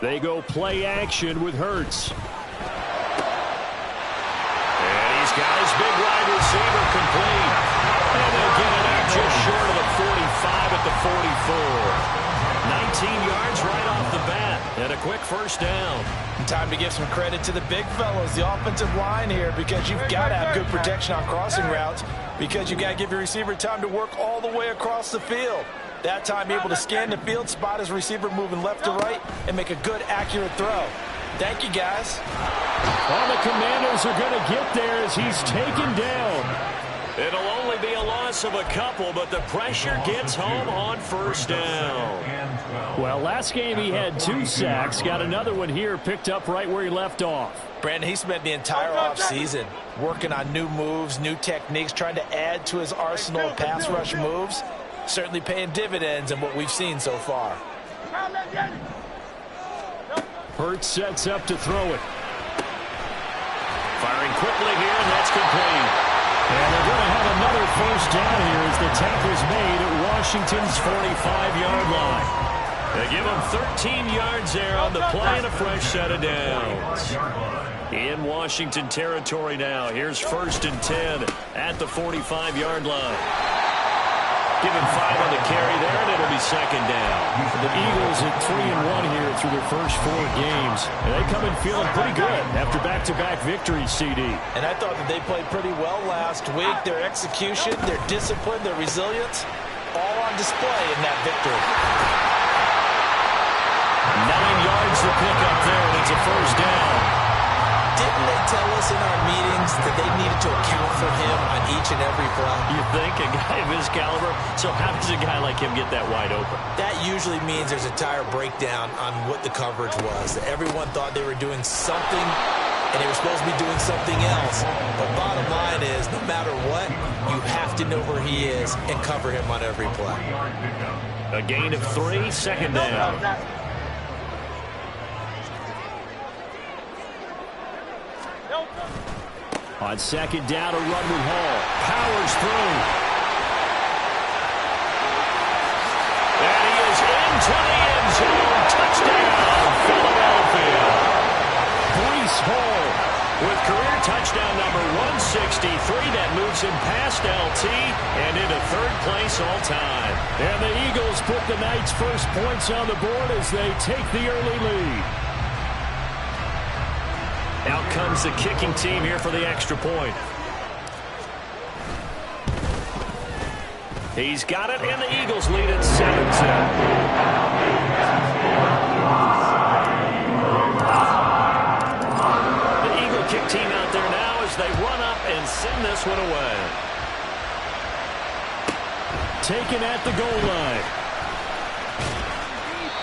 They go play action with Hurts. And he's got his big wide receiver complete. And they'll get it out just short of the 45 at the 44. 19 yards right off the bat. And a quick first down. Time to give some credit to the big fellows, the offensive line here, because you've got to have good protection on crossing routes, because you've got to give your receiver time to work all the way across the field. That time able to scan the field, spot his receiver moving left to right, and make a good, accurate throw. Thank you, guys. Well, the Commanders are going to get there as he's taken down. It'll only be a loss of a couple, but the pressure gets home on first down. Well, last game he had 2 sacks. Got another one here, picked up right where he left off. Brandon, he spent the entire offseason working on new moves, new techniques, trying to add to his arsenal of pass rush moves. Certainly paying dividends in what we've seen so far. Hurts sets up to throw it. Firing quickly here, and that's complete. And they're going to have another first down here as the tackle's made at Washington's 45-yard line. They give him 13 yards there on the play and a fresh set of downs. In Washington territory now. Here's 1st and 10 at the 45-yard line. Give him 5 on the carry there, and it'll be 2nd down. The Eagles at 3-1 here through their first 4 games. And they come in feeling pretty good after back-to-back victories, CD. And I thought that they played pretty well last week. Their execution, their discipline, their resilience, all on display in that victory. 9 yards to pick up there, and it's a first down. Didn't they tell us in our meetings that they needed to account for him on each and every play? You think? A guy of his caliber? So how does a guy like him get that wide open? That usually means there's a tire breakdown on what the coverage was. Everyone thought they were doing something, and they were supposed to be doing something else. But bottom line is, no matter what, you have to know where he is and cover him on every play. A gain of 3, 2nd down. On 2nd down, a run with Hall. Powers through. And he is into the end zone. Touchdown, Philadelphia. Breece Hall with career touchdown number 163. That moves him past LT and into 3rd place all time. And the Eagles put the Knights' first points on the board as they take the early lead. Out comes the kicking team here for the extra point. He's got it, and the Eagles lead at 7-10. The Eagle kick team out there now as they run up and send this one away. Taken at the goal line.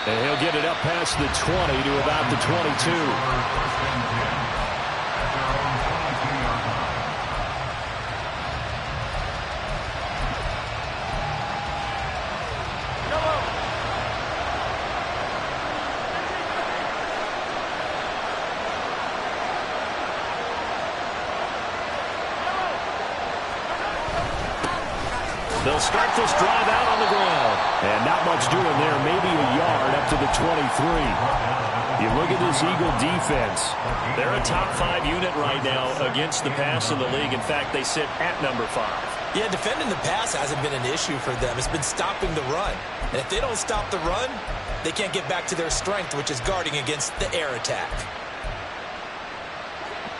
And he'll get it up past the 20 to about the 22. They'll start this drive out on the ground. And not much doing there. Maybe a yard up to the 23. You look at this Eagle defense. They're a top 5 unit right now against the pass in the league. In fact, they sit at number 5. Yeah, defending the pass hasn't been an issue for them. It's been stopping the run. And if they don't stop the run, they can't get back to their strength, which is guarding against the air attack.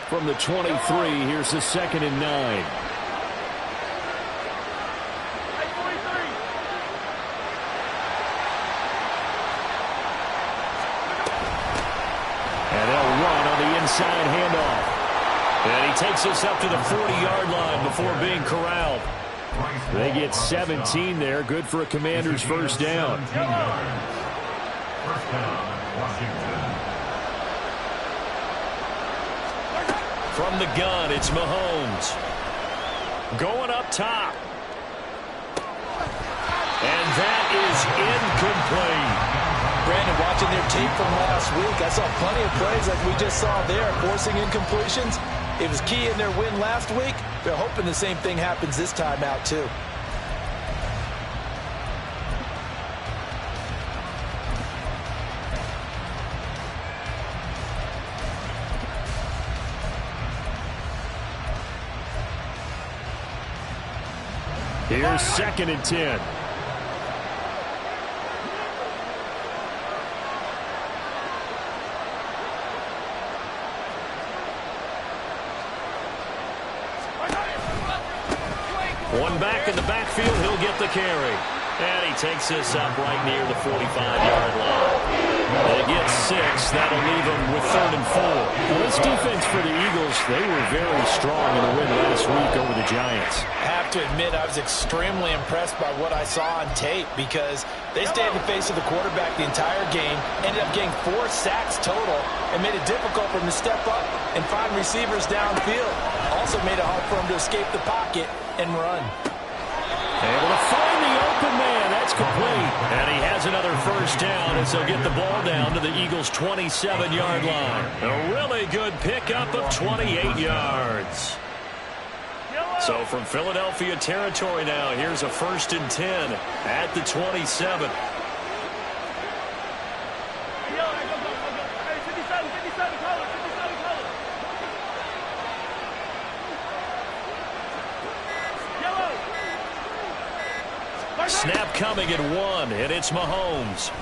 From the 23, here's the 2nd and 9. Inside handoff. And he takes us up to the 40-yard line before being corralled. They get 17 there. Good for a Commander's first down. From the gun, it's Mahomes. Going up top. And that is incomplete. Brandon, watching their tape from last week, I saw plenty of plays like we just saw there, forcing incompletions. It was key in their win last week. They're hoping the same thing happens this time out, too. Here's 2nd and 10. One back in the backfield, he'll get the carry. And he takes this up right near the 45-yard line. They get 6. That'll leave them with 3rd and 4. Well, this defense for the Eagles, they were very strong in a win last week over the Giants. I have to admit, I was extremely impressed by what I saw on tape because they stayed in the face of the quarterback the entire game, ended up getting 4 sacks total, and made it difficult for him to step up and find receivers downfield. Also made it hard for him to escape the pocket and run. Able to find the open man. That's complete. And he has another first down as they'll get the ball down to the Eagles' 27-yard line. A really good pickup of 28 yards. So from Philadelphia territory now, here's a 1st and 10 at the 27. Snap coming at 1, and it's Mahomes.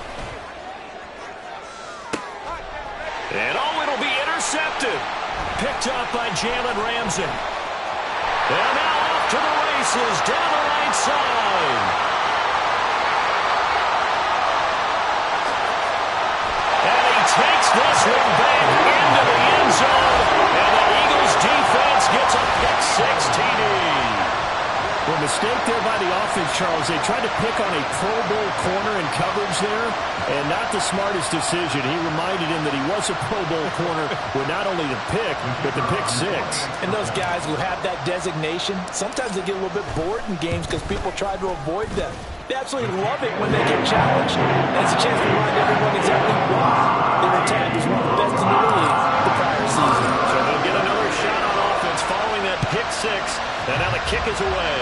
And it'll be intercepted. Picked up by Jalen Ramsey. And now off to the races down the right side. And he takes this one back into the end zone. And the Eagles defense gets a pick 6 TD. Well, mistake there by the offense, Charles. They tried to pick on a Pro Bowl corner in coverage there, and not the smartest decision. He reminded him that he was a Pro Bowl corner with not only the pick, but the pick 6. And those guys who have that designation, sometimes they get a little bit bored in games because people try to avoid them. They absolutely love it when they get challenged. And it's a chance to remind everyone exactly why they were tagged as one of the best in the league the prior season. So they'll get another shot on offense following that pick 6. And now the kick is away.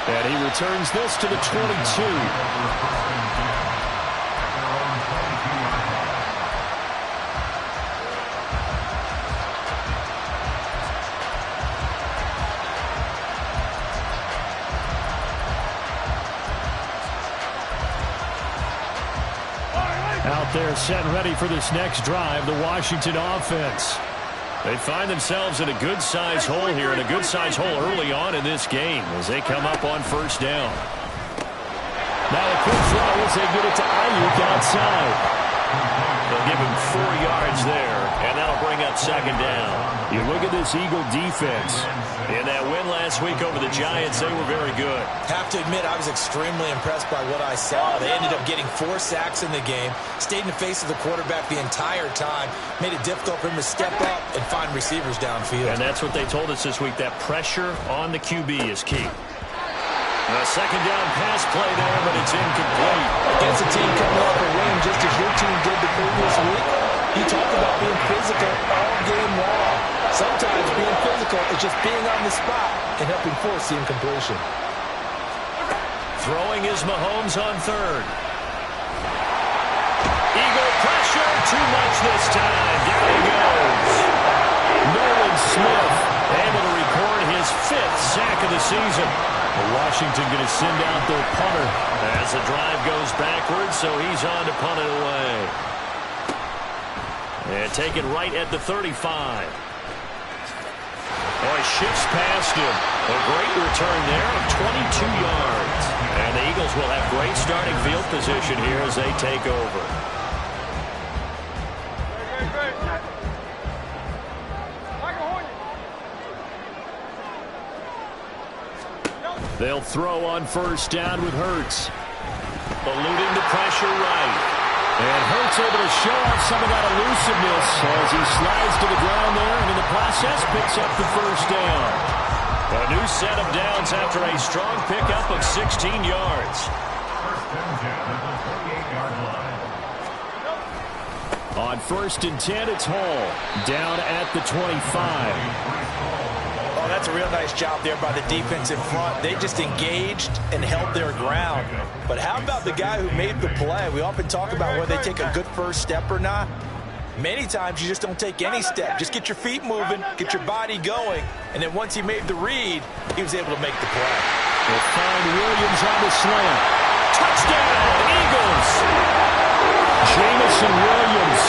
And he returns this to the 22. Out there set ready for this next drive, the Washington offense. They find themselves in a good-sized hole here, and a good-sized hole early on in this game as they come up on 1st down. Now a quick throw as they get it to Ayuk outside. They'll give him 4 yards there, and that'll bring up 2nd down. You look at this Eagle defense. In that win last week over the Giants, they were very good. Have to admit, I was extremely impressed by what I saw. They ended up getting 4 sacks in the game, stayed in the face of the quarterback the entire time, made it difficult for him to step up and find receivers downfield. And that's what they told us this week, that pressure on the QB is key. A 2nd down pass play there, but it's incomplete. Against a team coming off a win just as your team did the previous week, you talked about being physical all game long. Sometimes being physical is just being on the spot and helping force the incompletion. Throwing is Mahomes on 3rd. Eagle pressure, too much this time. Down he goes. Nolan Smith able to record his 5th sack of the season. Washington going to send out their punter. As the drive goes backwards, so he's on to punt it away. And take it right at the 35. Oh, he shifts past him. A great return there of 22 yards. And the Eagles will have great starting field position here as they take over. They'll throw on first down with Hurts. Eluding the pressure right. And Hurts able to show off some of that elusiveness as he slides to the ground there, and in the process picks up the first down. A new set of downs after a strong pickup of 16 yards. On 1st and 10, it's Hall down at the 25. Oh, that's a real nice job there by the defense in front. They just engaged and held their ground. But how about the guy who made the play? We often talk about whether they take a good first step or not. Many times you just don't take any step. Just get your feet moving, get your body going, and then once he made the read, he was able to make the play. They'll find Williams on the slant. Touchdown, Eagles! Jamison Williams,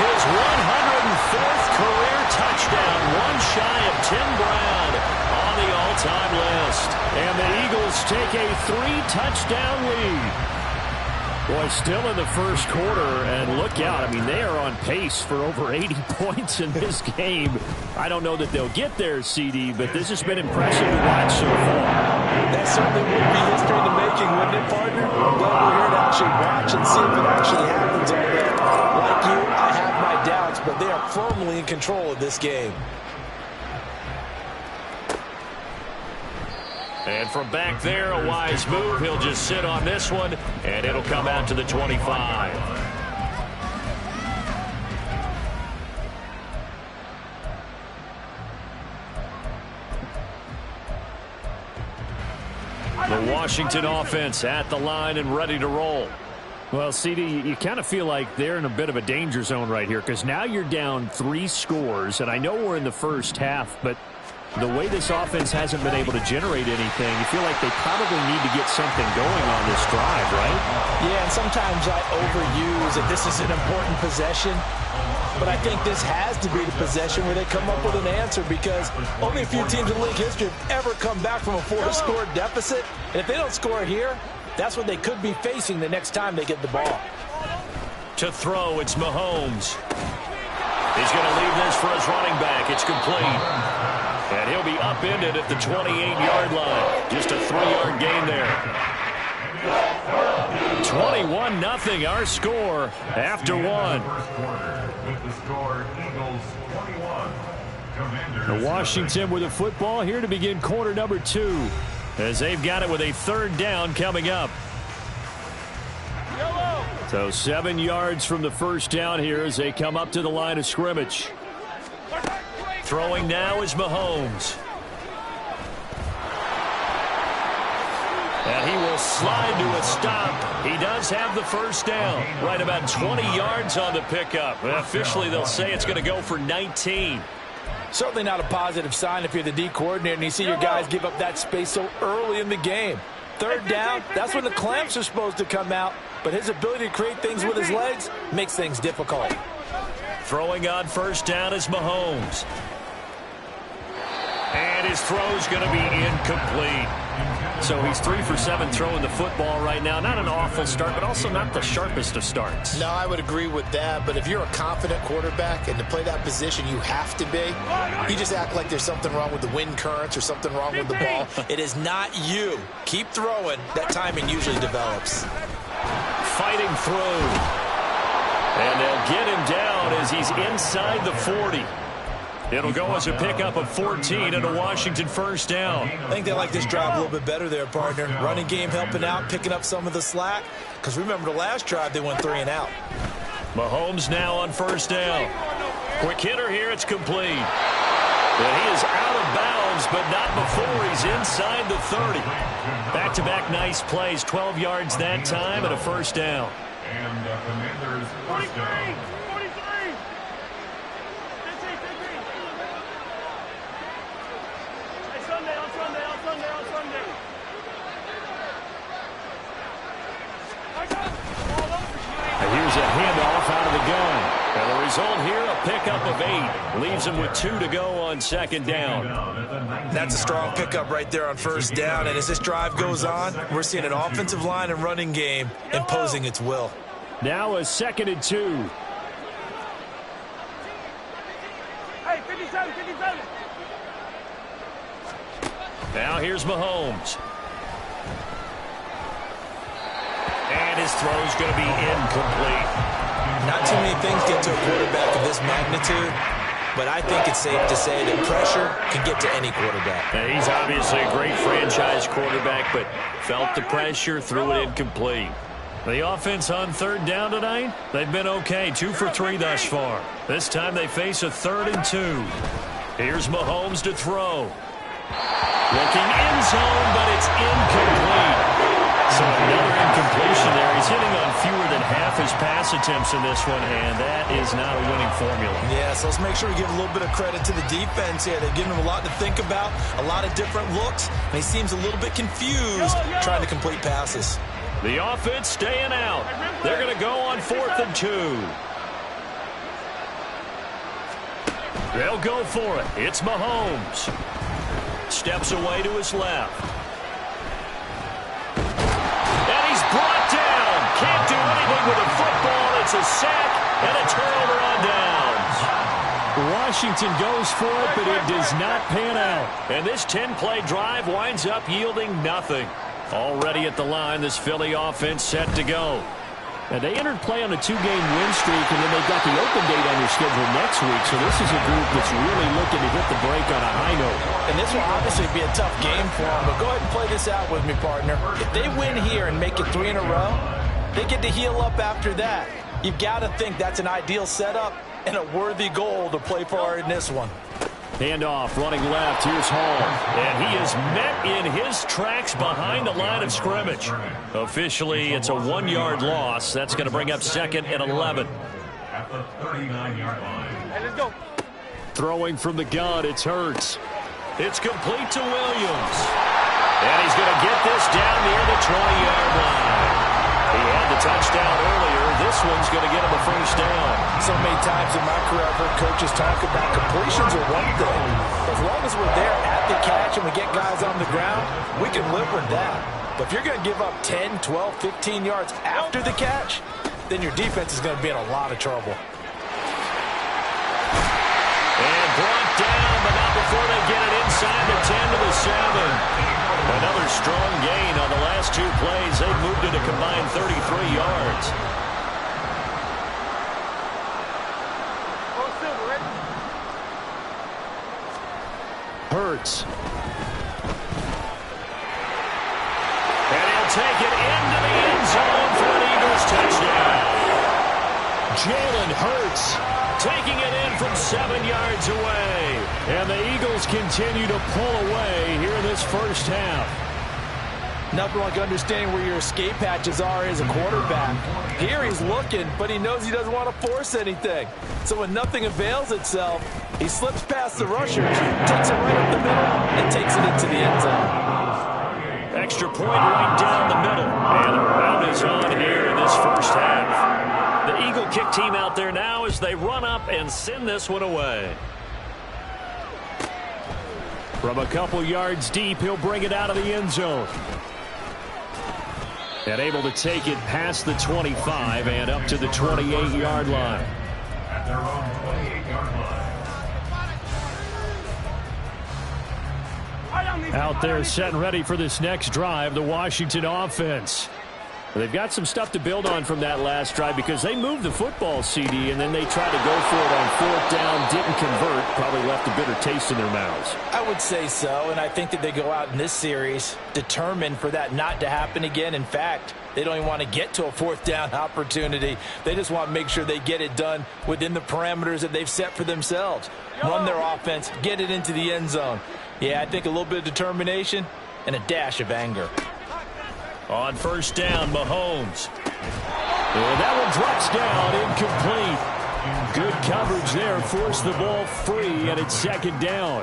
his 104th career touchdown, one shy of Tim Brown on the all-time list. And the Eagles take a 3-touchdown lead. Boy, still in the first quarter, and look out. I mean, they are on pace for over 80 points in this game. I don't know that they'll get there, CD, but this has been impressive to watch so far. That certainly would be history in the making, wouldn't it, partner? I'm glad we're here to actually watch and see if it actually happens on there. Like you, I have my doubts, but they are firmly in control of this game. And from back there, a wise move. He'll just sit on this one, and it'll come out to the 25. The Washington offense at the line and ready to roll. Well, CD, you kind of feel like they're in a bit of a danger zone right here because now you're down 3 scores, and I know we're in the first half, but the way this offense hasn't been able to generate anything, you feel like they probably need to get something going on this drive, right? Yeah, and sometimes I overuse that this is an important possession, but I think this has to be the possession where they come up with an answer because only a few teams in league history have ever come back from a 4-score deficit, and if they don't score here, that's what they could be facing the next time they get the ball. To throw, it's Mahomes. He's going to leave this for his running back. It's complete. And he'll be upended at the 28-yard line. Just a 3-yard gain there. 21-0 our score after one. The Washington with the football here to begin quarter number 2 as they've got it with a 3rd down coming up. So 7 yards from the first down here as they come up to the line of scrimmage. Throwing now is Mahomes. And he will slide to a stop. He does have the first down. Right about 20 yards on the pickup. Officially, they'll say it's going to go for 19. Certainly not a positive sign if you're the D coordinator and you see your guys give up that space so early in the game. 3rd down, that's when the clamps are supposed to come out. But his ability to create things with his legs makes things difficult. Throwing on first down is Mahomes. And his throw's going to be incomplete. So he's 3 for 7 throwing the football right now. Not an awful start, but also not the sharpest of starts. No, I would agree with that. But if you're a confident quarterback and to play that position, you have to be. You just act like there's something wrong with the wind currents or something wrong with the ball. It is not you. Keep throwing. That timing usually develops. Fighting through. And they'll get him down as he's inside the 40. It'll go as a pickup of 14 and a Washington first down. I think they like this drive a little bit better there, partner. Running game helping out, picking up some of the slack. Because remember the last drive, they went 3 and out. Mahomes now on first down. Quick hitter here, it's complete. And he is out of bounds, but not before he's inside the 30. Back-to-back nice plays, 12 yards that time and a first down. And Commanders first down. Here's a handoff out of the gun. And the result here, a pickup of 8. Leaves him with 2 to go on 2nd down. That's a strong pickup right there on first down. And as this drive goes on, we're seeing an offensive line and running game imposing its will. Now a 2nd and 2. Hey, 57, 57. Now here's Mahomes. this throw is going to be incomplete. Not too many things get to a quarterback of this magnitude, but I think it's safe to say that pressure can get to any quarterback. Now, he's obviously a great franchise quarterback, but felt the pressure, threw it incomplete. The offense on third down tonight, they've been okay, 2 for 3 thus far. This time they face a 3rd and 2. Here's Mahomes to throw. Looking end zone, but it's incomplete. So another incompletion there. He's hitting on fewer than half his pass attempts in this one, and that is not a winning formula. Yeah, so let's make sure we give a little bit of credit to the defense here. They've given him a lot to think about, a lot of different looks, and he seems a little bit confused trying to complete passes. The offense staying out. They're going to go on 4th and 2. They'll go for it. It's Mahomes. Steps away to his left. And he's brought down. Can't do anything with a football. It's a sack and a turnover on downs. Washington goes for it, but it does not pan out. And this 10-play drive winds up yielding nothing. Already at the line, this Philly offense set to go. And they entered play on a 2-game win streak, and then they've got the open date on their schedule next week. So this is a group that's really looking to hit the break on a high note. And this will obviously be a tough game for them, but go ahead and play this out with me, partner. If they win here and make it 3 in a row, they get to heal up after that. You've got to think that's an ideal setup and a worthy goal to play for in this one. Handoff, running left. Here's Hall. And he is met in his tracks behind the line of scrimmage. Officially, it's a 1-yard loss. That's going to bring up 2nd and 11. At the 39-yard line. Hey, let's go. Throwing from the gun, it's Hurts. It's complete to Williams. And he's going to get this down near the 20-yard line. He had the touchdown earlier. This one's going to get him a first down. So many times in my career, I've heard coaches talk about completions are one thing. As long as we're there at the catch and we get guys on the ground, we can live with that. But if you're going to give up 10, 12, 15 yards after the catch, then your defense is going to be in a lot of trouble. And brought down, but not before they get it inside the 10 to the 7. Another strong gain on the last 2 plays. They've moved it a combined 33 yards. Hurts. And he'll take it into the end zone for an Eagles touchdown. Jalen Hurts taking it in from 7 yards away. And the Eagles continue to pull away here in this first half. Nothing like understanding where your escape hatches are as a quarterback. Here he's looking, but he knows he doesn't want to force anything. So when nothing avails itself, he slips past the rushers, takes it right up the middle, and takes it into the end zone. Extra point right down the middle. And the round is on here in this first half. The Eagle kick team out there now as they run up and send this one away. From a couple yards deep, he'll bring it out of the end zone. And able to take it past the 25 and up to the 28-yard line. At their own 28-yard line. Out there set and ready for this next drive, the Washington offense. They've got some stuff to build on from that last drive because they moved the football, CD, and then they tried to go for it on 4th down, didn't convert, probably left a bitter taste in their mouths. I would say so, and I think that they go out in this series determined for that not to happen again. In fact, they don't even want to get to a 4th down opportunity. They just want to make sure they get it done within the parameters that they've set for themselves. Run their offense, get it into the end zone. Yeah, I think a little bit of determination and a dash of anger. On first down, Mahomes. And that one drops down, incomplete. Good coverage there, forced the ball free, and it's 2nd down.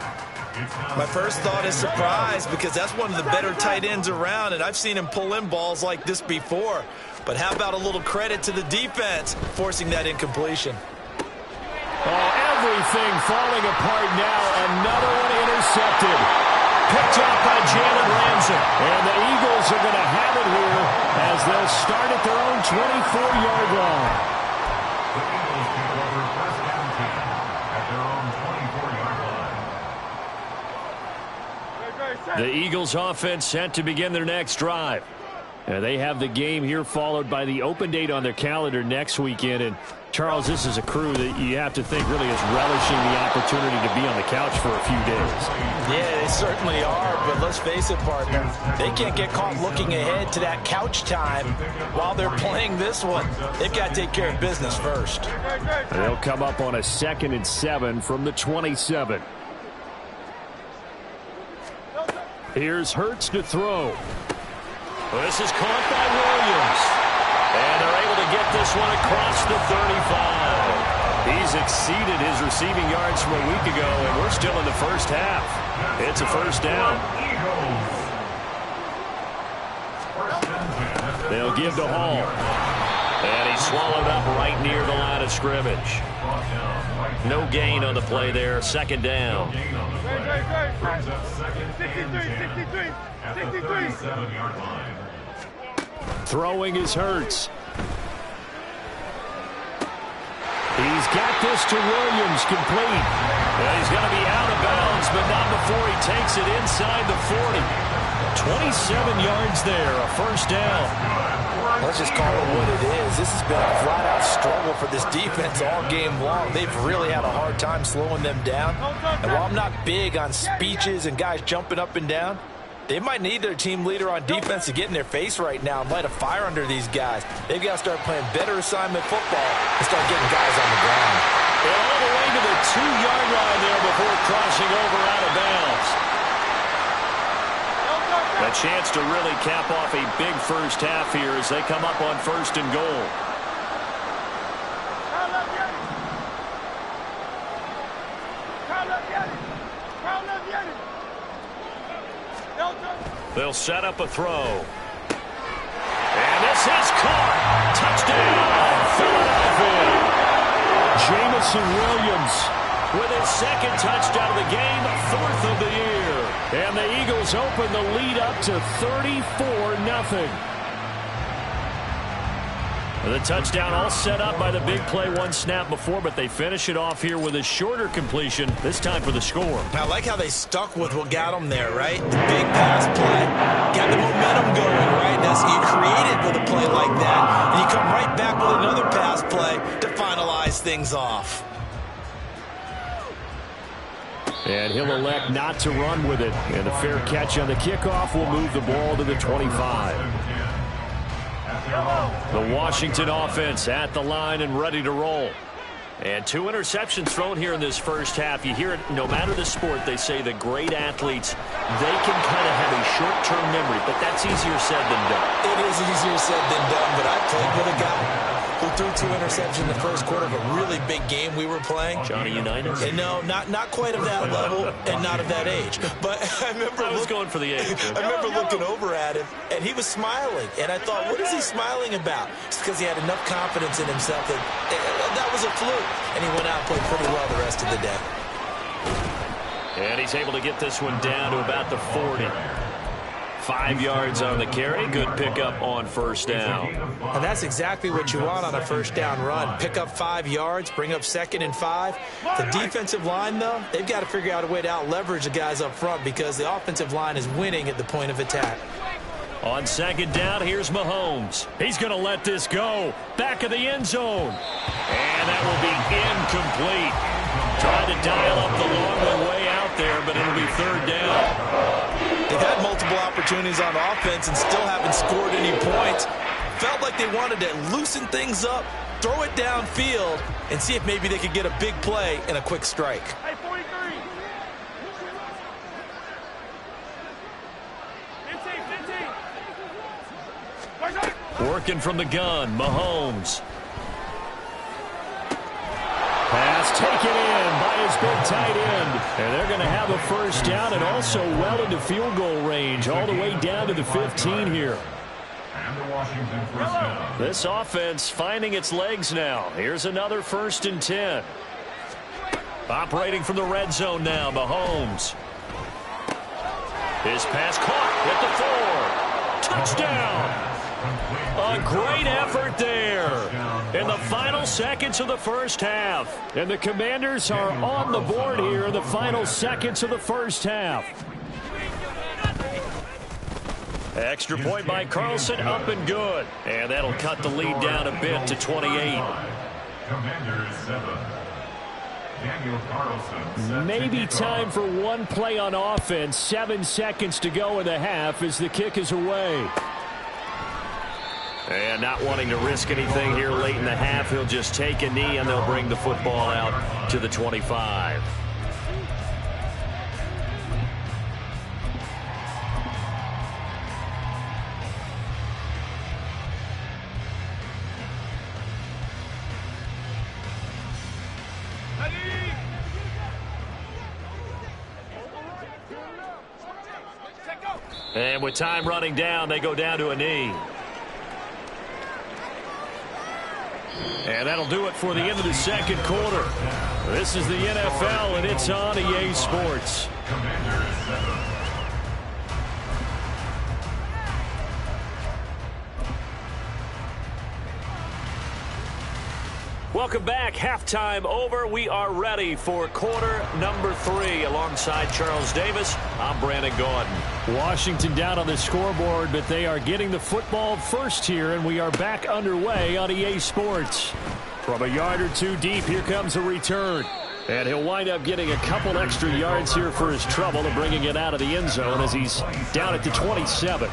My first thought is surprise because that's one of the better tight ends around, and I've seen him pull in balls like this before. But how about a little credit to the defense forcing that incompletion? Oh, everything falling apart now. Another one intercepted. Picked off by Jalen Ramsey. And the Eagles are going to have it here as they'll start at their own 24-yard line. The Eagles take over first down team at their own 24-yard line. The Eagles offense set to begin their next drive. They have the game here followed by the open date on their calendar next weekend. And, Charles, this is a crew that you have to think really is relishing the opportunity to be on the couch for a few days. Yeah, they certainly are, but let's face it, partner. They can't get caught looking ahead to that couch time while they're playing this one. They've got to take care of business first. They'll come up on a 2nd and 7 from the 27. Here's Hurts to throw. This is caught by Williams. And they're able to get this one across the 35. He's exceeded his receiving yards from a week ago, and we're still in the first half. It's a first down. They'll give to Hall. And he's swallowed up right near the line of scrimmage. No gain on the play there. 2nd down. 63. Throwing is Hurts. He's got this to Williams, complete. Well, he's going to be out of bounds, but not before he takes it inside the 40. 27 yards there, a first down. Let's just call it what it is. This has been a flat-out struggle for this defense all game long. They've really had a hard time slowing them down. And while I'm not big on speeches and guys jumping up and down, they might need their team leader on defense to get in their face right now and light a fire under these guys. They've got to start playing better assignment football and start getting guys on the ground. They're all the way to the 2-yard line there before crossing over out of bounds. A chance to really cap off a big first half here as they come up on 1st and goal. They'll set up a throw. And this is caught. Touchdown, Philadelphia. Jamison Williams with his 2nd touchdown of the game, 4th of the year. And the Eagles open the lead up to 34-0. The touchdown all set up by the big play 1 snap before, but they finish it off here with a shorter completion, this time for the score. I like how they stuck with what got them there, right? The big pass play. Got the momentum going, right? That's you created with a play like that, and you come right back with another pass play to finalize things off. And he'll elect not to run with it. And a fair catch on the kickoff will move the ball to the 25. The Washington offense at the line and ready to roll. And 2 interceptions thrown here in this first half. You hear it, no matter the sport, they say the great athletes, they can kind of have a short-term memory, but that's easier said than done. It is easier said than done, but I played with a guy who threw 2 interceptions in the first quarter of a really big game we were playing. Johnny Unitas? And no, not quite of that level and not of that age. But I remember I was going for the age. I remember looking over at him, and he was smiling. And I thought, what is he smiling about? It's because he had enough confidence in himself that that was a fluke. And he went out and played pretty well the rest of the day. And he's able to get this one down to about the 40. 5 yards on the carry. Good pickup on 1st down. And that's exactly what you want on a 1st down run. Pick up 5 yards, bring up 2nd and 5. The defensive line, though, they've got to figure out a way to out-leverage the guys up front because the offensive line is winning at the point of attack. On 2nd down, here's Mahomes. He's going to let this go. Back of the end zone. And that will be incomplete. Trying to dial up the long way out there, but it'll be 3rd down. They've had multiple opportunities on offense and still haven't scored any points. Felt like they wanted to loosen things up, throw it downfield, and see if maybe they could get a big play and a quick strike. Hey, 43. 15. Working from the gun, Mahomes. Pass taken in by his big tight end. And they're going to have a 1st down and also well into field goal range, all the way down to the 15 here. And the Washington 1st down. This offense finding its legs now. Here's another 1st and 10. Operating from the red zone now, Mahomes. His pass caught at the 4. Touchdown. A great effort there in the final seconds of the first half. And the Commanders are on the board here in the final seconds of the first half. Extra point by Carlson, up and good. And that'll cut the lead down a bit to 28. Commanders 7. Daniel Carlson. Maybe time for one play on offense. 7 seconds to go in the half as the kick is away. And not wanting to risk anything here late in the half, he'll just take a knee and they'll bring the football out to the 25. And with time running down, they go down to a knee. And that'll do it for the end of the second quarter. This is the NFL, and it's on EA Sports. Welcome back. Halftime over. We are ready for quarter number 3. Alongside Charles Davis, I'm Brandon Gordon. Washington down on the scoreboard, but they are getting the football first here, and we are back underway on EA Sports. From a yard or two deep, here comes a return. And he'll wind up getting a couple extra yards here for his trouble and bringing it out of the end zone as he's down at the 27.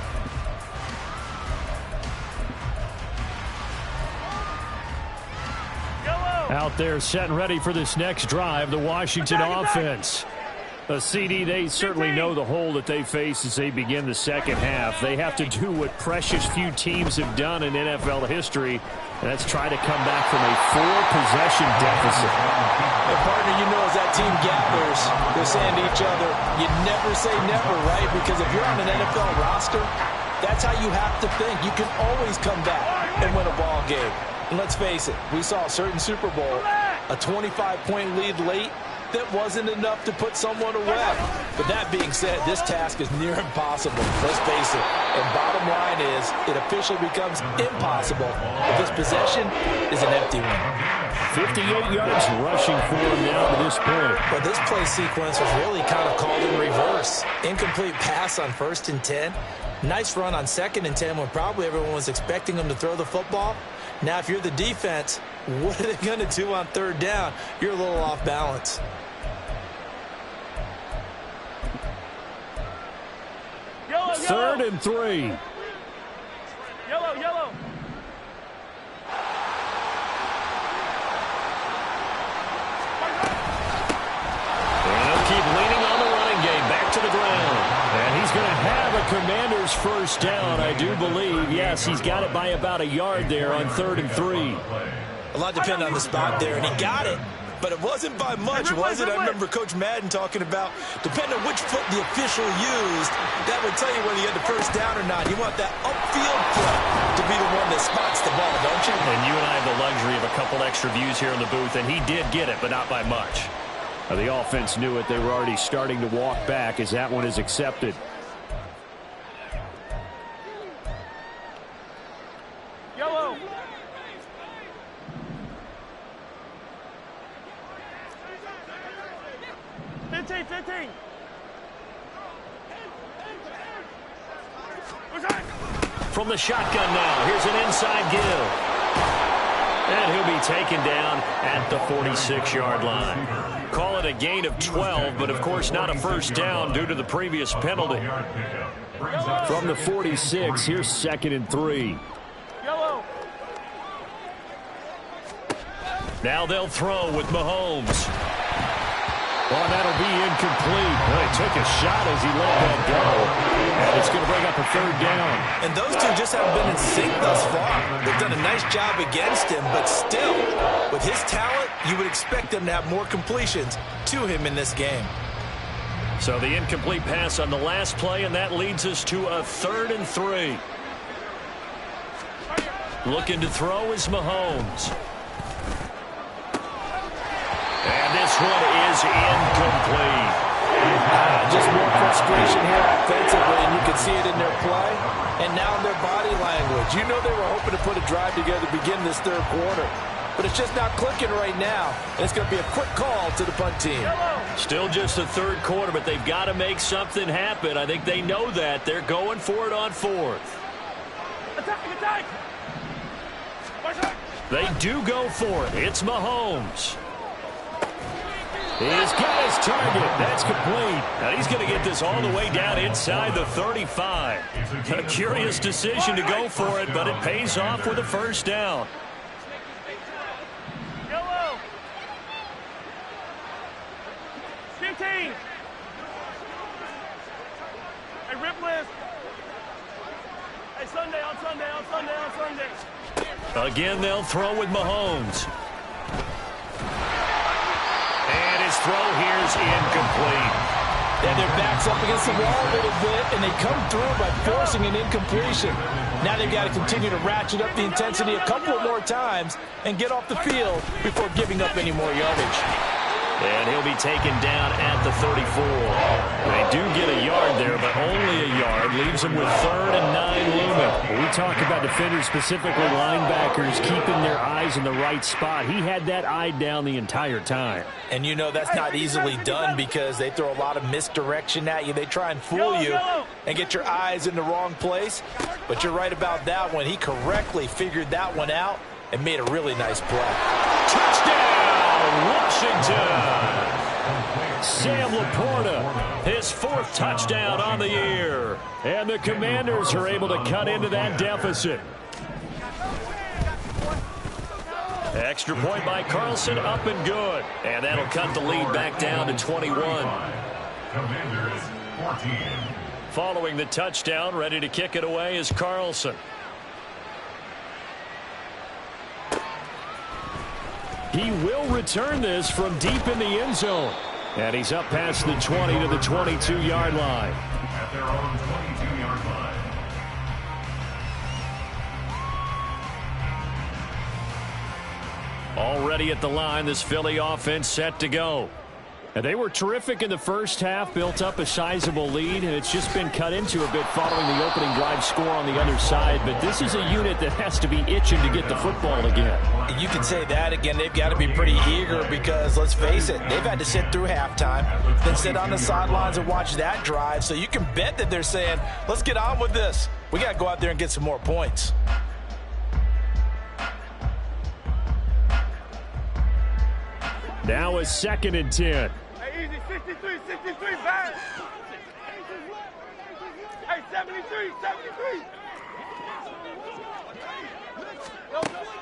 Out there set and ready for this next drive, the Washington offense. A CD, they certainly know the hole that they face as they begin the second half. They have to do what precious few teams have done in NFL history, and that's try to come back from a 4-possession deficit. And partner, you know, as that team gathers, they're saying to each other, you never say never, right? Because if you're on an NFL roster, that's how you have to think. You can always come back and win a ball game. And let's face it, we saw a certain Super Bowl, a 25-point lead late, that wasn't enough to put someone away. But that being said, this task is near impossible. Let's face it. And bottom line is, it officially becomes impossible if this possession is an empty one. 58 yards rushing for him now to this point. But this play sequence was really kind of called in reverse. Incomplete pass on 1st and 10. Nice run on 2nd and 10 when probably everyone was expecting him to throw the football. Now, if you're the defense, what are they going to do on 3rd down? You're a little off balance. Yellow, 3rd and 3. Yellow, yellow. And they'll keep leaning on the running game. Back to the ground. And he's going to have a Commander's first down, I do believe. Yes, he's got it by about a yard there on 3rd and 3. A lot depended on the spot there, and he got it. But it wasn't by much, was it? I remember Coach Madden talking about, depending on which foot the official used, that would tell you whether you had the first down or not. You want that upfield foot to be the one that spots the ball, don't you? And you and I have the luxury of a couple extra views here in the booth, and he did get it, but not by much. The offense knew it. They were already starting to walk back as that one is accepted. Yellow. Fifteen. From the shotgun now, here's an inside give. And he'll be taken down at the 46-yard line. Call it a gain of 12, but of course not a first down due to the previous penalty. From the 46, here's 2nd and 3. Yellow. Now they'll throw with Mahomes. Well, that'll be incomplete. Well, he took a shot as he let that go. And it's going to bring up a 3rd down. And those two just haven't been in sync thus far. They've done a nice job against him, but still, with his talent, you would expect them to have more completions to him in this game. So the incomplete pass on the last play, and that leads us to a 3rd and 3. Looking to throw is Mahomes. And this one is incomplete. Just more frustration here offensively, and you can see it in their play and now in their body language. You know they were hoping to put a drive together to begin this 3rd quarter, but it's just not clicking right now, and it's going to be a quick call to the punt team. Yellow. Still just the third quarter, but they've got to make something happen. I think they know that. They're going for it on fourth. Attack! They do go for it. It's Mahomes. He's got his target. That's complete. Now he's going to get this all the way down inside the 35. A curious decision to go for it, but it pays off with a first down. Yellow. 15. Hey, rip list. Hey, Sunday. Again, they'll throw with Mahomes. And his throw here's incomplete. And their back's up against the wall a little bit, and they come through by forcing an incompletion. Now they've got to continue to ratchet up the intensity a couple of more times and get off the field before giving up any more yardage. And he'll be taken down at the 34. They do get a yard there, but only a yard. Leaves them with 3rd and 9 looming. We talk about defenders, specifically linebackers, keeping their eyes in the right spot. He had that eye down the entire time. And you know that's not easily done because they throw a lot of misdirection at you. They try and fool you and get your eyes in the wrong place. But you're right about that one. He correctly figured that one out and made a really nice play. Touchdown, Washington! Sam Laporta, his 4th touchdown on the year. And the Commanders are able to cut into that deficit. Extra point by Carlson, up and good. And that'll cut the lead back down to 21. Commanders 14. Following the touchdown, ready to kick it away is Carlson. He will return this from deep in the end zone. And he's up past the 20 to the 22-yard line. At their own 22-yard line. Already at the line, this Philly offense set to go. And they were terrific in the first half, built up a sizable lead, and it's just been cut into a bit following the opening drive score on the other side. But this is a unit that has to be itching to get the football again. You can say that again. They've got to be pretty eager because, let's face it, they've had to sit through halftime, then sit on the sidelines and watch that drive. So you can bet that they're saying, let's get on with this. We got to go out there and get some more points. Now a 2nd and 10. Hey, easy. 63, bad. Hey, 73.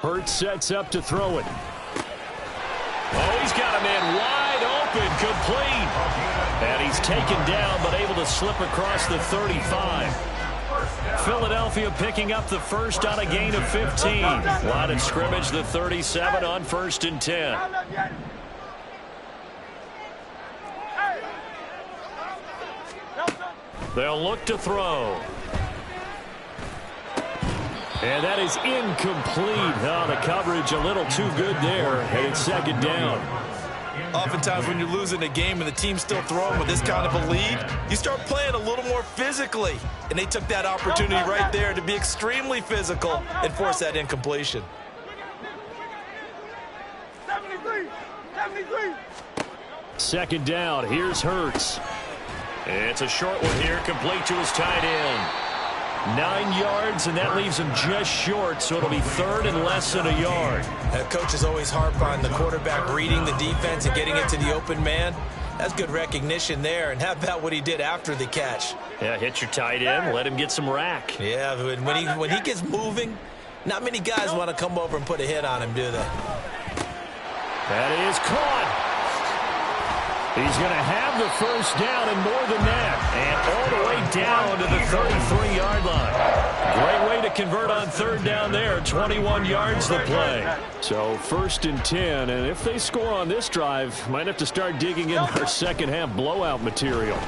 Hurts sets up to throw it. Oh, he's got a man wide open, complete. And he's taken down, but able to slip across the 35. Philadelphia picking up the first on a gain of 15. Line of scrimmage, the 37 on 1st and 10. They'll look to throw. And that is incomplete. Oh, the coverage a little too good there, and it's 2nd down. Oftentimes when you're losing a game and the team's still throwing with this kind of a lead, you start playing a little more physically. And they took that opportunity right there to be extremely physical and force that incompletion. 73. 2nd down. Here's Hurts. It's a short one here, complete to his tight end. 9 yards, and that leaves him just short, so it'll be 3rd and less than a yard. Coaches always harp on the quarterback reading the defense and getting it to the open man. That's good recognition there. And how about what he did after the catch? Yeah, hit your tight end, let him get some rack. Yeah, when he gets moving, not many guys want to come over and put a hit on him, do they? That is caught. He's going to have the first down and more than that. And all the way down to the 33-yard line. Great way to convert on 3rd down there. 21 yards the play. So 1st and 10, and if they score on this drive, might have to start digging in our second-half blowout material.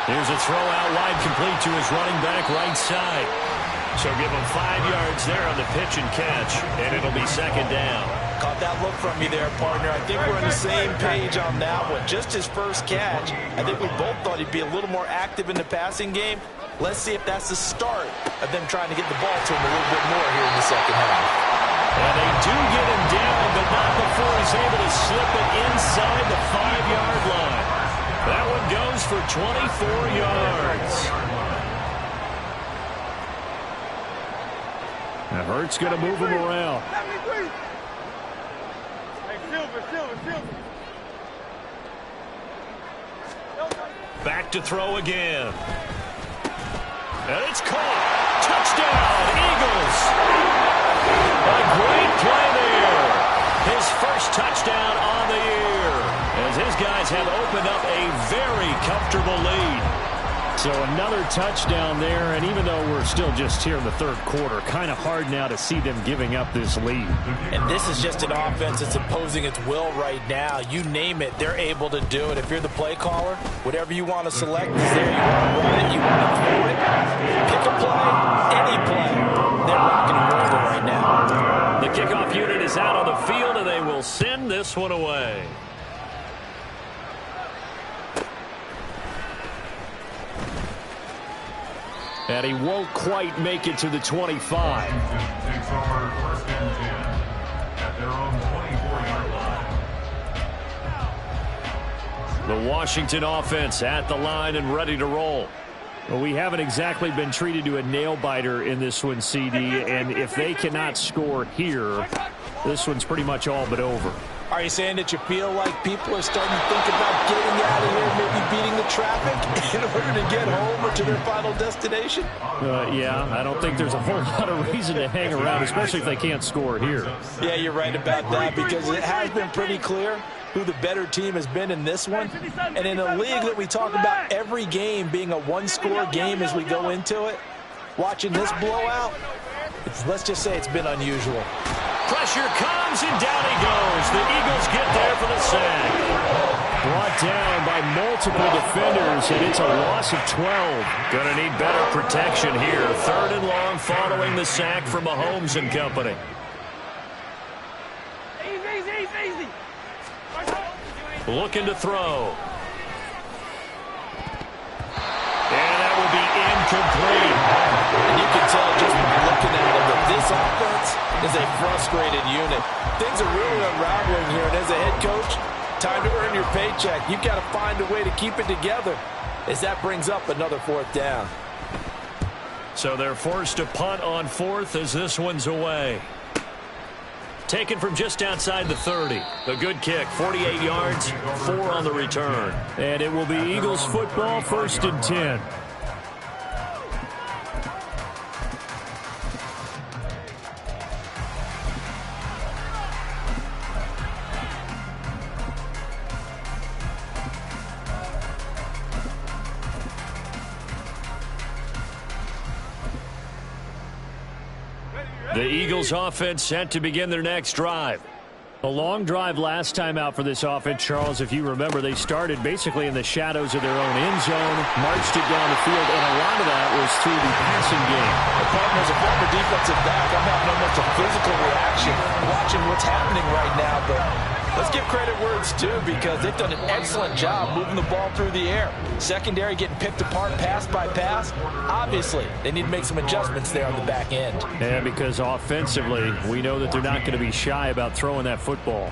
Here's a throw out wide, complete to his running back right side. So give him 5 yards there on the pitch and catch, and it'll be 2nd down. Caught that look from you there, partner. I think we're on the same page on that one. Just his first catch. I think we both thought he'd be a little more active in the passing game. Let's see if that's the start of them trying to get the ball to him a little bit more here in the second half. And they do get him down, but not before he's able to slip it inside the 5-yard line. That one goes for 24 yards. Now Hurts going to move him around. 73. Hey, Silver. Back to throw again. And it's caught. Touchdown, Eagles. A great play there. His first touchdown on the year, as his guys have opened up a very comfortable lead. So another touchdown there, and even though we're still just here in the third quarter, kind of hard now to see them giving up this lead. And this is just an offense that's imposing its will right now. You name it, they're able to do it. If you're the play caller, whatever you want to select is there. You want to run it, you want to throw it, pick a play, any play. They're rocking and rolling right now. The kickoff unit is out on the field, and they will send this one away. And he won't quite make it to the 25. Takes over first and 10 at their own 24-yard line. The Washington offense at the line and ready to roll. Well, we haven't exactly been treated to a nail-biter in this one, CD, and if they cannot score here, this one's pretty much all but over. Are you saying that you feel like people are starting to think about getting out of here, maybe beating the traffic in order to get home or to their final destination? Yeah, I don't think there's a whole lot of reason to hang around, especially if they can't score here. Yeah, you're right about that, because it has been pretty clear who the better team has been in this one. And in a league that we talk about every game being a one-score game as we go into it, watching this blowout, let's just say it's been unusual. Pressure comes, and down he goes. The Eagles get there for the sack. Brought down by multiple defenders, and it's a loss of 12. Gonna need better protection here. 3rd and long following the sack from Mahomes and company. Easy. Looking to throw. And that will be incomplete. And you can tell just by looking at them that this offense is a frustrated unit. Things are really unraveling here, and as a head coach, time to earn your paycheck. You've got to find a way to keep it together as that brings up another 4th down. So they're forced to punt on 4th as this one's away. Taken from just outside the 30. A good kick, 48 yards, 4 on the return. And it will be Eagles football, 1st and 10. The Eagles offense set to begin their next drive. A long drive last time out for this offense, Charles. If you remember, they started basically in the shadows of their own end zone, marched it down the field, and a lot of that was through the passing game. The partner is a former defensive back. I'm having almost a physical reaction watching what's happening right now, but let's give credit where it's due, because they've done an excellent job moving the ball through the air. Secondary getting picked apart pass by pass. Obviously, they need to make some adjustments there on the back end. Yeah, because offensively, we know that they're not going to be shy about throwing that football.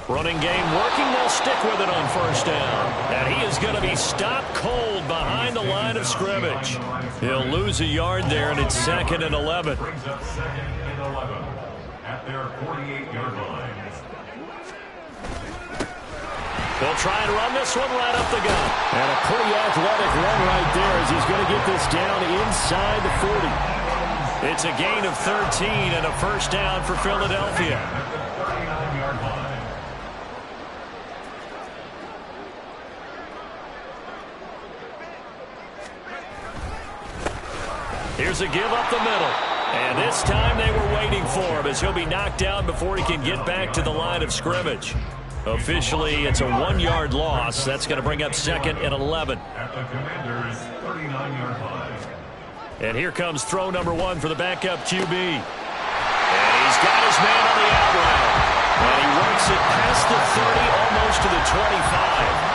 Running game working. They'll stick with it on 1st down. And he is going to be stopped cold behind the line of scrimmage. He'll lose a yard there, and it's 2nd and 11. Brings up 2nd and 11 at their 48-yard line. They'll try and run this one right up the gut. And a pretty athletic run right there as he's going to get this down inside the 40. It's a gain of 13 and a 1st down for Philadelphia. At the 39-yard line. Here's a give up the middle. And this time they were waiting for him, as he'll be knocked down before he can get back to the line of scrimmage. Officially, it's a 1-yard loss. That's going to bring up 2nd and 11. At the Commanders' 39-yard line. And here comes throw number 1 for the backup QB. And he's got his man on the out route. And he works it past the 30, almost to the 25.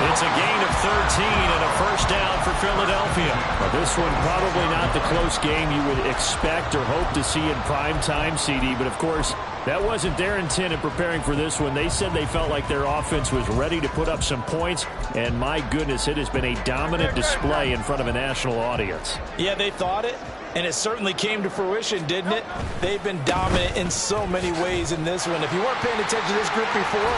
It's a gain of 13 and a first down for Philadelphia. Well, this one probably not the close game you would expect or hope to see in prime time, CD. But, of course, that wasn't their intent in preparing for this one. They said they felt like their offense was ready to put up some points. And, my goodness, it has been a dominant display in front of a national audience. Yeah, they thought it, and it certainly came to fruition, didn't it? They've been dominant in so many ways in this one. If you weren't paying attention to this group before,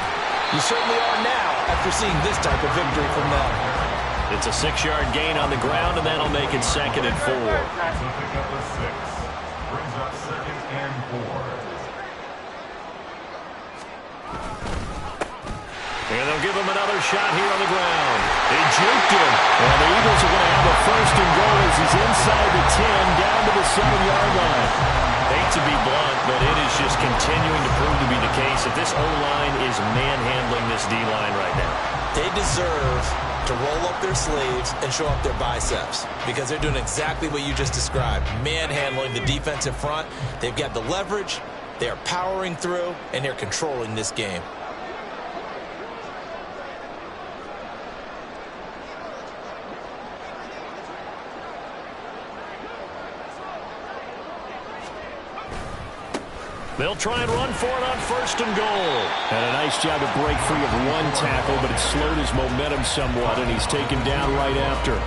you certainly are now after seeing this type of victory from them. It's a 6-yard gain on the ground, and that'll make it 2nd and 4. So pick up a 6. Brings up 2nd and 4. And they'll give him another shot here on the ground. They juked him. And the Eagles are going to have a 1st and goal as he's inside the 10, down to the 7-yard line. Hate to be blunt, but it is just continuing to prove to be the case that this O-line is manhandling this D-line right now. They deserve to roll up their sleeves and show up their biceps because they're doing exactly what you just described, manhandling the defensive front. They've got the leverage, they are powering through, and they're controlling this game. They'll try and run for it on 1st and goal. And a nice job to break free of one tackle, but it slowed his momentum somewhat, and he's taken down right after.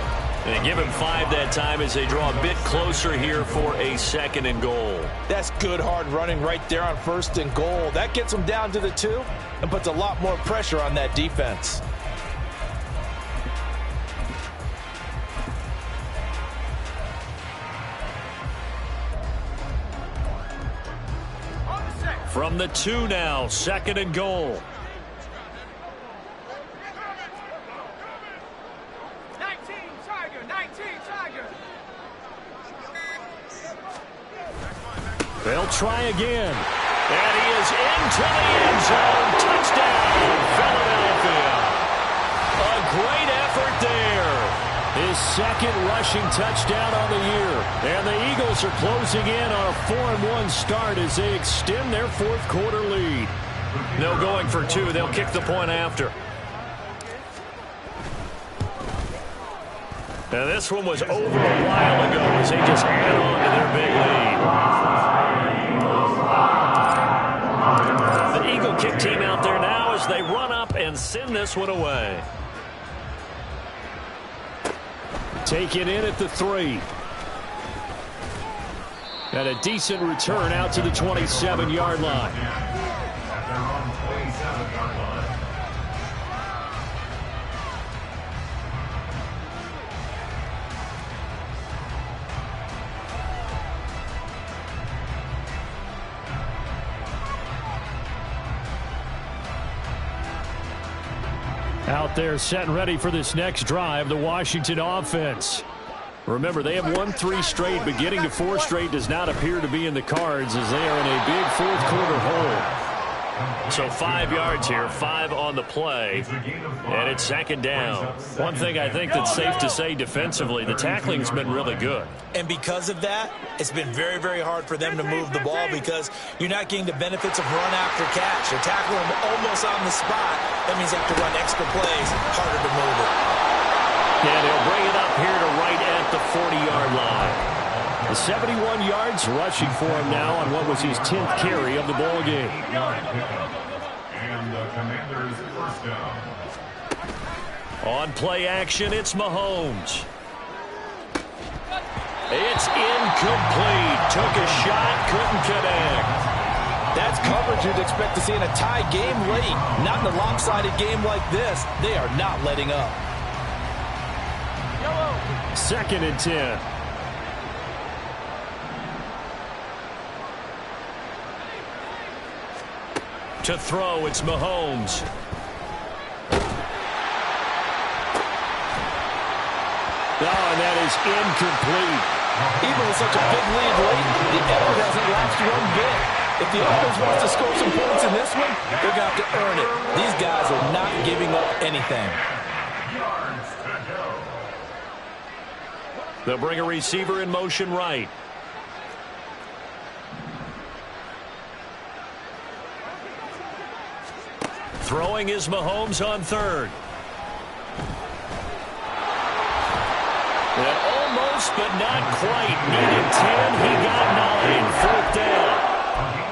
They give him 5 that time as they draw a bit closer here for a 2nd and goal. That's good hard running right there on 1st and goal. That gets them down to the 2 and puts a lot more pressure on that defense. From the 2 now, 2nd and goal. 19, Tiger. They'll try again. And he is into the end zone. Touchdown, Philadelphia. A great effort there. His 2nd rushing touchdown on the year. And the Eagles are closing in on a 4-1 start as they extend their 4th quarter lead. No going for 2. They'll kick the point after. And this one was over a while ago as they just add on to their big lead. The Eagle kick team out there now as they run up and send this one away. Take it in at the 3. And a decent return out to the 27-yard line. At their own 27-yard line. Out there set and ready for this next drive, the Washington offense. Remember, they have won 3 straight, but getting to 4 straight does not appear to be in the cards as they are in a big 4th quarter hole. So 5 yards here, 5 on the play, and it's 2nd down. One thing I think that's safe to say defensively, the tackling's been really good. And because of that, it's been very, very hard for them to move the ball because you're not getting the benefits of run after catch. You're tackling them almost on the spot. That means they have to run extra plays, harder to move it. And they'll bring it up here to right at the 40-yard line. The 71 yards rushing for him now on what was his 10th carry of the ball game. And the Commanders' 1st down. On play action, it's Mahomes. It's incomplete. Took a shot, couldn't connect. That's coverage you'd expect to see in a tie game late. Not in a lopsided game like this. They are not letting up. 2nd and 10. To throw, it's Mahomes. Oh, and that is incomplete. Even with such a big lead late, the effort hasn't lasted one bit. If the offense wants to score some points in this one, they're going to have to earn it. These guys are not giving up anything. They'll bring a receiver in motion right. Throwing is Mahomes on third. And almost, but not quite. Needed 10. He got 9. Fourth down.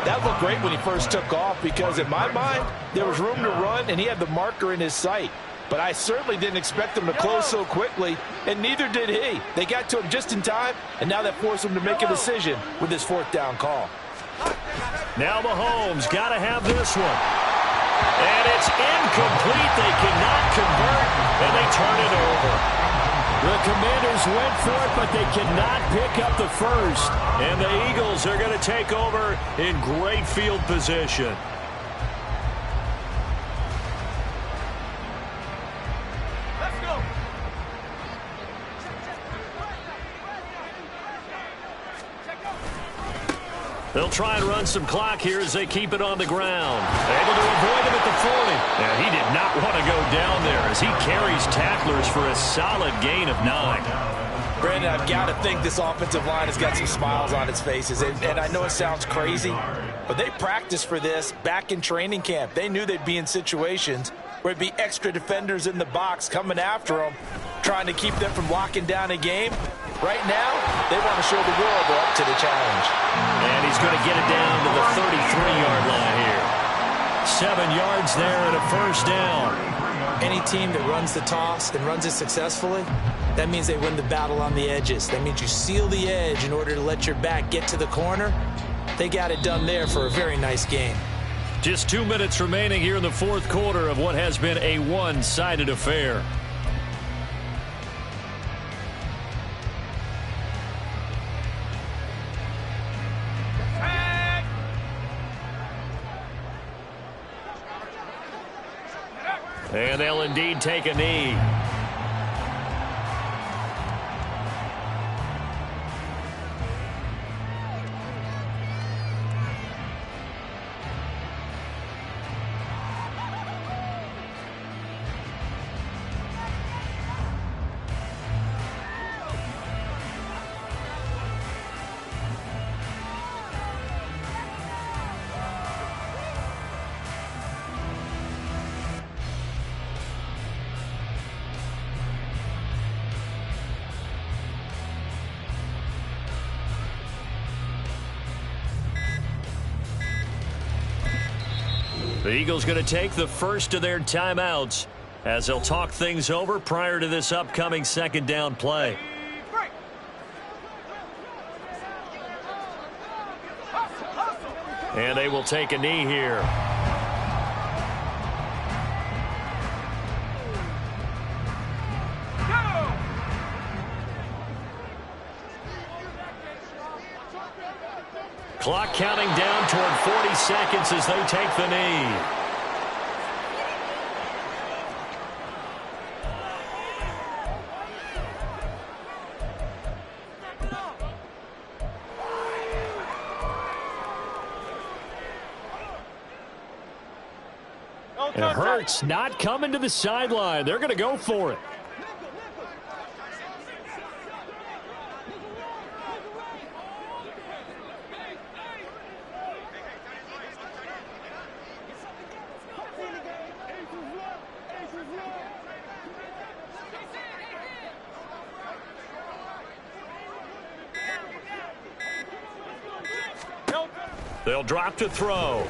That looked great when he first took off because, in my mind, there was room to run, and he had the marker in his sight. But I certainly didn't expect him to close so quickly, and neither did he. They got to him just in time, and now that forced him to make a decision with his fourth down call. Now Mahomes got to have this one. And it's incomplete. They cannot convert, and they turn it over. The Commanders went for it, but they cannot pick up the first. And the Eagles are going to take over in great field position. Let's go. They'll try and run some clock here as they keep it on the ground. Able to avoid him at the 40. Yeah, he did not want to go down there as he carries tacklers for a solid gain of 9. Brandon, I've got to think this offensive line has got some smiles on its faces. And I know it sounds crazy, but they practiced for this back in training camp. They knew they'd be in situations where it'd be extra defenders in the box coming after them, trying to keep them from locking down a game. Right now, they want to show the world they're up to the challenge. And he's going to get it down to the 33-yard line here. 7 yards there and a first down. Any team that runs the toss and runs it successfully, that means they win the battle on the edges. That means you seal the edge in order to let your back get to the corner. They got it done there for a very nice game. Just 2 minutes remaining here in the fourth quarter of what has been a one-sided affair. And they'll indeed take a knee. The Eagles going to take the first of their timeouts as they'll talk things over prior to this upcoming second down play. And they will take a knee here. Clock counting down toward 40 seconds as they take the knee. And Hurts not coming to the sideline. They're going to go for it. They'll drop to throw.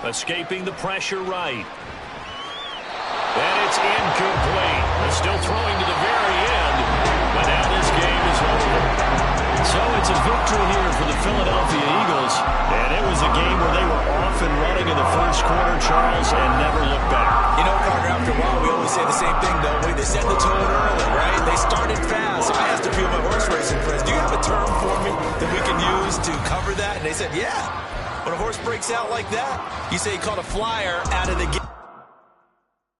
Escaping the pressure right. And it's incomplete. They're still throwing to the very end, but now this game is over. So it's a victory here for the Philadelphia Eagles, and it was a game where they were off and running in the first quarter, Charles, and never looked back. You know, Carter, after a while, we always say the same thing, don't we? They set the tone early, right? They started fast. So I asked a few of my horse racing friends, do you have a term for me that we can use to cover that? And they said, yeah. When a horse breaks out like that, you say he caught a flyer out of the gate.